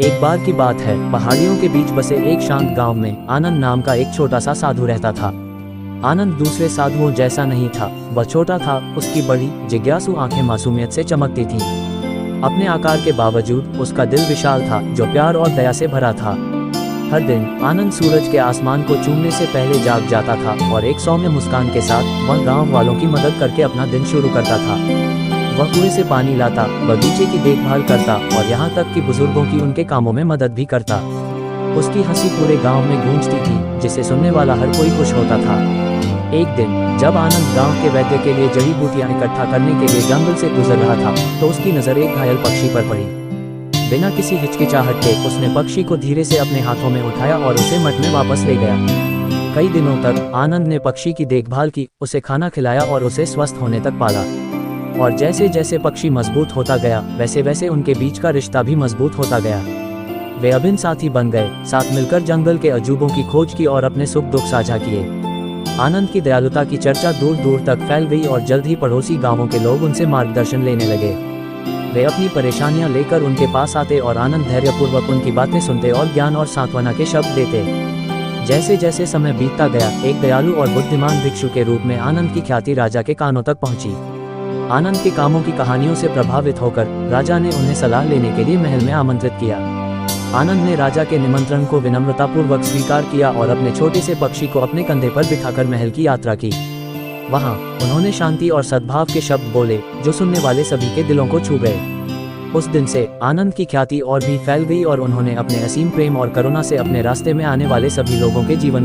एक बार की बात है, पहाड़ियों के बीच बसे एक शांत गांव में आनंद नाम का एक छोटा सा साधु रहता था। आनंद दूसरे साधुओं जैसा नहीं था, वह छोटा था, उसकी बड़ी जिज्ञासु आंखें मासूमियत से चमकती थीं। अपने आकार के बावजूद उसका दिल विशाल था, जो प्यार और दया से भरा था। हर दिन आनंद सूरज के आसमान को चूमने से पहले जाग जाता था और एक सौम्य मुस्कान के साथ वह गांव वालों की मदद करके अपना दिन शुरू करता था। वह कुएं से पानी लाता, बगीचे की देखभाल करता और यहाँ तक कि बुजुर्गों की उनके कामों में मदद भी करता। उसकी हंसी पूरे गांव में गूंजती थी, जिसे सुनने वाला हर कोई खुश होता था। एक दिन जब आनंद गांव के वैद्य के लिए जड़ी बूटियां इकट्ठा करने के लिए जंगल से गुजर रहा था, तो उसकी नजर एक घायल पक्षी पर पड़ी। बिना किसी हिचकिचाहट के उसने पक्षी को धीरे से अपने हाथों में उठाया और उसे मठ में वापस ले गया। कई दिनों तक आनंद ने पक्षी की देखभाल की, उसे खाना खिलाया और उसे स्वस्थ होने तक पाला। और जैसे जैसे पक्षी मजबूत होता गया, वैसे वैसे उनके बीच का रिश्ता भी मजबूत होता गया। वे अभिन्न साथी बन गए, साथ मिलकर जंगल के अजूबों की खोज की और अपने सुख दुख साझा किए। आनंद की दयालुता की चर्चा दूर दूर तक फैल गई और जल्द ही पड़ोसी गांवों के लोग उनसे मार्गदर्शन लेने लगे। वे अपनी परेशानियां लेकर उनके पास आते और आनंद धैर्यपूर्वक उनकी बातें सुनते और ज्ञान और सांत्वना के शब्द देते। जैसे जैसे समय बीतता गया, एक दयालु और बुद्धिमान भिक्षु के रूप में आनंद की ख्याति राजा के कानों तक पहुंची। आनंद के कामों की कहानियों से प्रभावित होकर राजा ने उन्हें सलाह लेने के लिए महल में आमंत्रित किया। आनंद ने राजा के निमंत्रण को विनम्रतापूर्वक स्वीकार किया और अपने छोटे से पक्षी को अपने कंधे पर बिठाकर महल की यात्रा की। वहां उन्होंने शांति और सद्भाव के शब्द बोले, जो सुनने वाले सभी के दिलों को छू गए। उस दिन से आनंद की ख्याति और भी फैल गई और उन्होंने अपने असीम प्रेम और करुणा से अपने रास्ते में आने वाले सभी लोगों के जीवन को